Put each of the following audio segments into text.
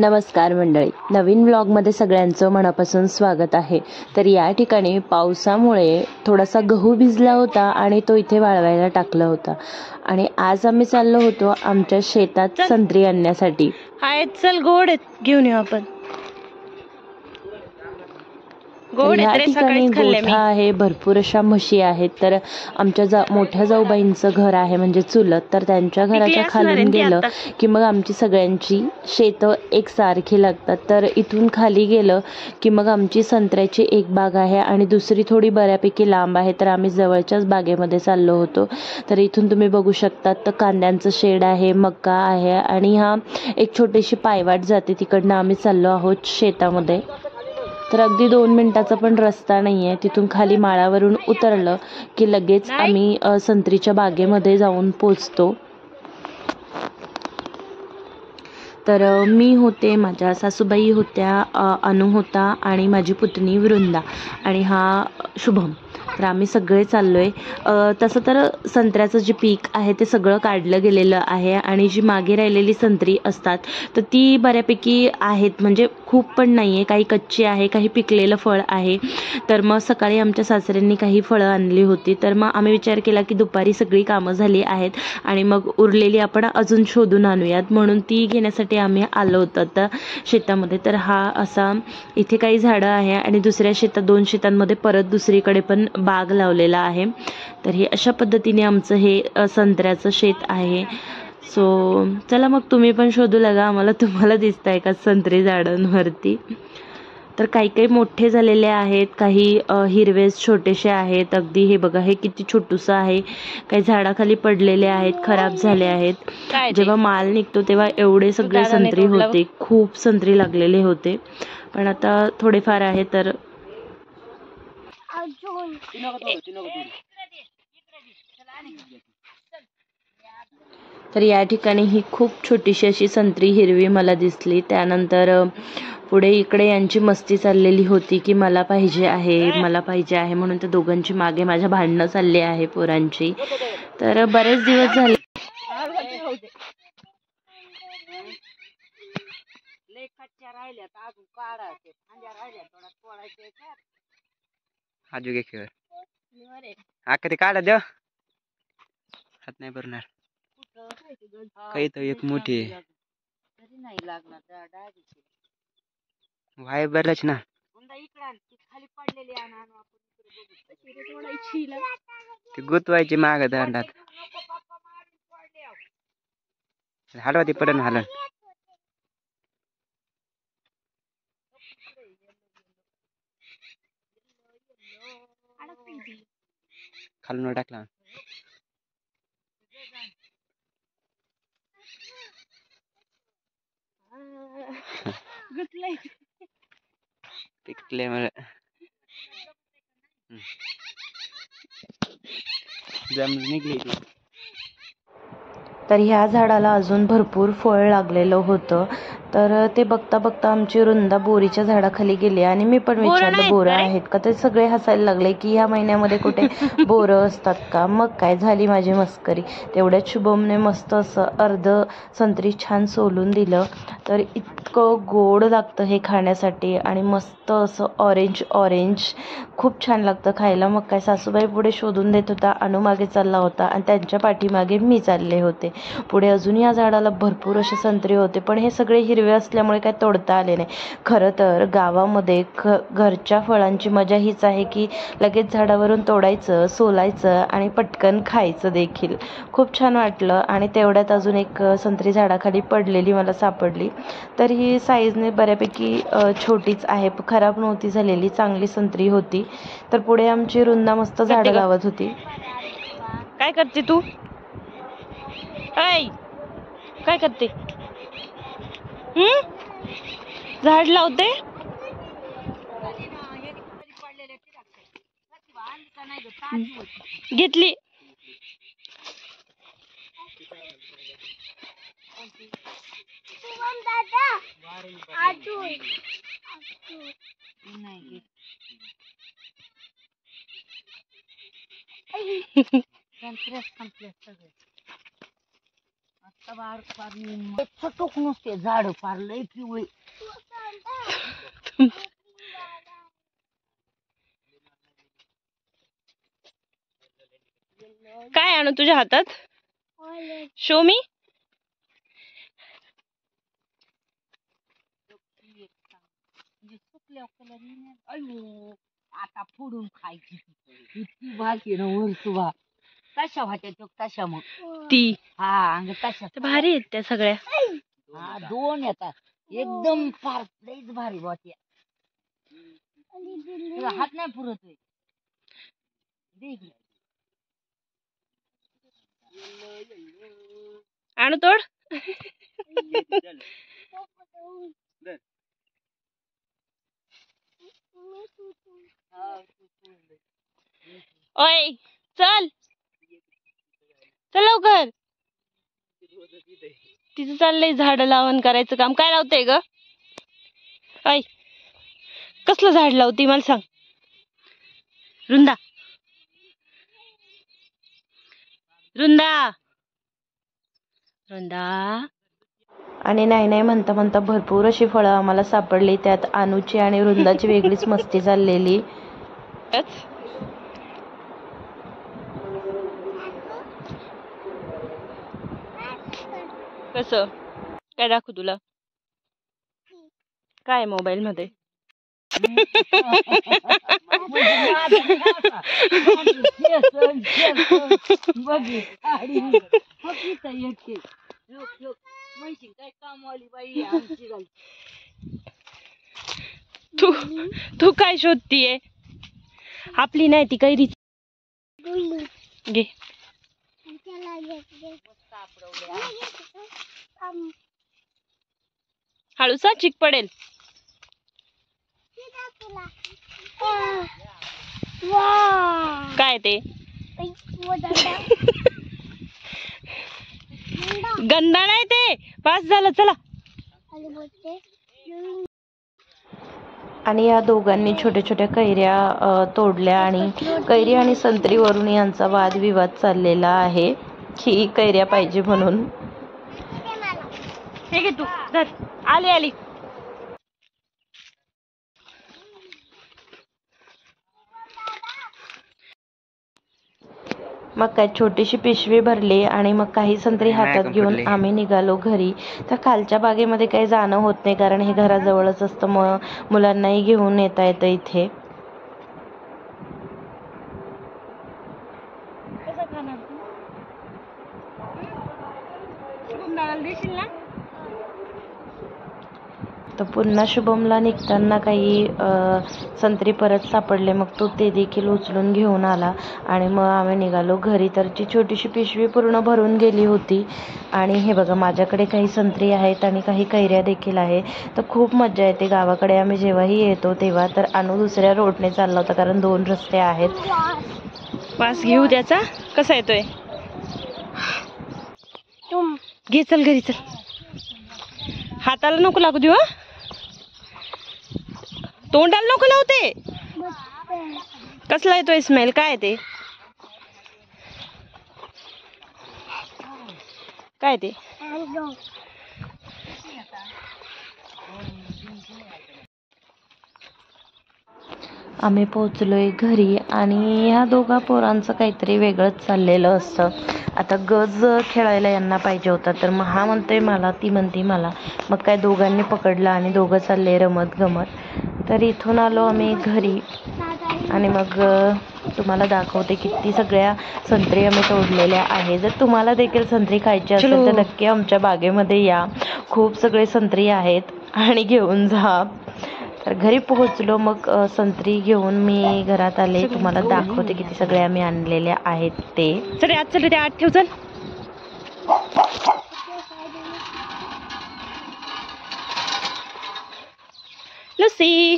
नमस्कार मंडळी, नवीन व्लॉगमध्ये सगळ्यांचं मनापासून स्वागत आहे। तर या ठिकाणी पावसामुळे थोडासा गहू भिजला होता आणि तो इथे वाळवायला टाकला होता आणि आज आम्ही चाललो होतो आमच्या शेतात संत्री आणण्यासाठी। हाय चल गोड घेऊन येऊ आपण। या ठिकाणी गोठा आहे, भरपूर अशा म्हशी आहेत। तर आमच्या मोठ्या जाऊबाईंचं घर आहे म्हणजे चुलत, तर त्यांच्या घराच्या खालून गेलं की मग आमची सगळ्यांची शेतं एकसारखी लागतात। तर इथून खाली गेलं की मग आमची संत्र्याची एक बाग आहे आणि दुसरी थोडी बऱ्यापैकी लांब आहे। तर आम्ही जवळच्याच बागेमध्ये चाललो होतो। तर इथून तुम्ही बघू शकता तर कांद्यांचं शेड आहे, मका आहे आणि हा एक छोटीशी पायवाट जाते, तिकडनं आम्ही चाललो आहोत शेतामध्ये। तर अगदी 2 मिनिटाचा पण रस्ता नाहीये, तिथून खाली माळावरून उतरलं की लगेच आम्ही संत्रीच्या बागेमध्ये जाऊन पोचतो। तर मी होते, माझ्या सासूबाई होत्या, अनु होता आणि माझी पुतणी वृंदा आणि हा शुभम। तर आम्ही सगळे चाललोय। तसं तर संत्र्याचं जे पीक आहे ते सगळं काढलं गेलेलं आहे आणि जी मागे राहिलेली संत्री असतात तर ती बऱ्यापैकी आहेत, म्हणजे खूप पण नाहीये, काही कच्ची आहे, काही पिकलेलं फळ आहे। तर मग सकाळी आमच्या सासऱ्यांनी काही फळं आणली होती, तर मग आम्ही विचार केला की दुपारी सगळी कामं झाली आहेत आणि मग उरलेली आपण अजून शोधून आणूयात, म्हणून ती घेण्यासाठी आम्ही आलो होतो आता शेतामध्ये। तर हा असा इथे काही झाडं आहे आणि दुसऱ्या शेतात 2 शेतांमध्ये परत दुसरीकडे पण बाग लावलेला आहे। तर हे अशा पद्धतीने आमचं हे संत्र्याचं शेत आहे। सो चला मग तुम्ही पण शोधू लागा आम्हाला, तुम्हाला दिसतंय का संत्री झाडांवरती। तर काही काही मोठे झालेले आहेत, काही हिरवे छोटेसे आहेत अगदी। हे बघा, हे किती छोटूसं आहे, काही झाडाखाली पडलेले आहेत, खराब झाले आहेत। जेव्हा माल निघतो तेव्हा एवढे सगळे संत्री होते, खूप संत्री लागलेले होते, पण आता थोडेफार आहे। तर या ठिकाणी ही खूप छोटीशी अशी संत्री हिरवी मला दिसली। त्यानंतर पुढे इकडे यांची मस्ती चाललेली होती की मला पाहिजे आहे, मला पाहिजे आहे, म्हणून त्या दोघांची मागे माझ्या भांडणं चालली आहे पोरांची। तर बरेच दिवस झाले कधी काढा देव हात नाही भरणार काही तर एक मोठी वाय बरच ना ती गुतवायची माग दांडात हलवा ती पडन हलन खालून टाकला पिकले मला जम निघली। तर ह्या झाडाला अजून भरपूर फळ लागलेलं होतं। तर ते बघता बघता आमची वृंदा बोरीच्या झाडाखाली गेली आणि मी पण विचारलं बोरं आहेत का, ते सगळे हसायला लागले की ह्या महिन्यामध्ये कुठे बोरं असतात का। मग काय झाली माझी मस्करी। तेवढ्यात शुभमने मस्त असं अर्ध संत्री छान सोलून दिलं। तर इतकं गोड लागतं हे खाण्यासाठी आणि मस्त असं ऑरेंज ऑरेंज, खूप छान लागतं खायला। मग काय सासूबाई पुढे शोधून देत होता, अनु मागे चालला होता आणि त्यांच्या पाठीमागे मी चालले होते। पुढे अजून या झाडाला भरपूर असे संत्री होते, पण हे सगळे हिरवे असल्यामुळे काय तोडता आले नाही। खरं तर गावामध्ये घरच्या फळांची मजा हीच आहे की लगेच झाडावरून तोडायचं, सोलायचं आणि पटकन खायचं देखील। खूप छान वाटलं आणि तेवढ्यात अजून एक संत्री झाडाखाली पडलेली मला सापडली। तर ही साईजने बऱ्यापैकी छोटीच आहे, खराब नव्हती झालेली, चांगली संत्री होती। तर पुढे आमची वृंदा मस्त झाडं लावत होती। काय करते तू? काय करते? झाड लावते? घेतली छोटोक नुसते झाड फार लय पिवळे. काय आणू तुझ्या हातात? शो मी. अयो आता फोडून खायची इतकी भाजी ना वरसुवा तशा वाट्यात तशा मग ती हा अंग तशा भारी आहेत त्या सगळ्या. हा दोन येतात एकदम फार लईच भारी वाट्या. तुला हात नाही पुरत होय. दे इकडे. आणू तोड. ओय चल चल लवकर. तिचं चाललंय झाड लावण करायचं काम. काय लावतंय ग? ऐ कसलं झाड लावती मला सांग. वृंदा वृंदा वृंदा. आणि नाही नाही म्हणता म्हणता भरपूर अशी फळं आम्हाला सापडली. त्यात अनुची आणि वृंदाची वेगळीच मस्ती चाललेली. कसं काय दाखवू तुला? काय मोबाईल मध्ये? तू काय शोधतीये? आपली नाही ती कैरी घे. हळूसा चिक पडेल. काय ते? गंधा नाही ते. पास झालं चला. आणि या दोघांनी छोट्या छोट्या कैऱ्या तोडल्या आणि कैरी आणि संत्रीवरून यांचा वादविवाद चाललेला आहे की कैऱ्या पाहिजे म्हणून. हे घे तू धर. आली आली. मग काय छोटीशी पिशवी भरली आणि मग काही संत्री हातात घेऊन आम्ही निघालो घरी. तर खालच्या बागेमध्ये काही जाणं होत नाही कारण हे घराजवळच असतं. मग मुलांनाही घेऊन येता येतं इथे. तर पुन्हा शुभमला निघताना काही संत्री परत सापडले. मग तो ते देखील उचलून घेऊन आला आणि मग आम्ही निघालो घरी. तर ती छोटीशी पिशवी पूर्ण भरून गेली होती. आणि हे बघा माझ्याकडे काही संत्री आहेत आणि काही कैऱ्या देखील आहे. तर खूप मजा येते गावाकडे आम्ही जेव्हाही येतो तेव्हा. तर अनु दुसऱ्या रोडने चालला होता कारण 2 रस्ते आहेत. वास घेऊ त्याचा कसा येतोय. घे चल घरी चल. हाताला नको लागू देऊ. तोंडाला नको लावते. कसला येतोय स्मेल? काय ते? काय ते? आम्ही पोचलोय घरी आणि ह्या दोघा पोरांचं काहीतरी वेगळंच चाललेलं असतं. आता गज खेळायला यांना पाहिजे होता तर मग हा म्हणतोय मला, ती म्हणते मला. मग काय दोघांनी पकडलं आणि दोघं चालले रमत गमत. तर इथून आलो आम्ही घरी आणि मग तुम्हाला दाखवते किती सगळ्या संत्री आम्ही तोडलेल्या आहे. जर तुम्हाला देखील संत्री खायची असेल तर नक्की आमच्या बागेमध्ये या. खूप सगळे संत्री आहेत आणि घेऊन जा. तर घरी पोहोचलो. मग संत्री घेऊन मी घरात आले. तुम्हाला दाखवते किती सगळे आम्ही आणलेले आहेत ते. चल आज चल ते आत ठेव चल. लसी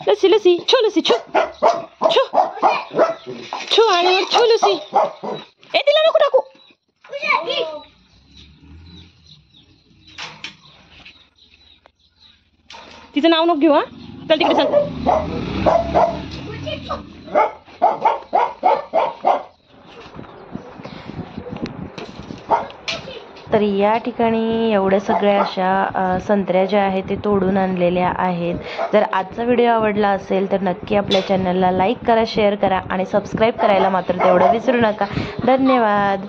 लसी लसी छो लसी छो छो छो आणि छो लसी. ए तिला नको टाकू. तिचं नाव नको घेऊ. हा चल तिकडे चल. तर या ठिकाणी एवढ्या सगळ्या अशा संत्र्या ज्या आहेत ते तोडून आणलेल्या आहेत. जर आजचा व्हिडिओ आवडला असेल तर नक्की आपल्या चॅनलला लाईक करा, शेअर करा आणि सबस्क्राईब करायला मात्र तेवढं विसरू नका. धन्यवाद.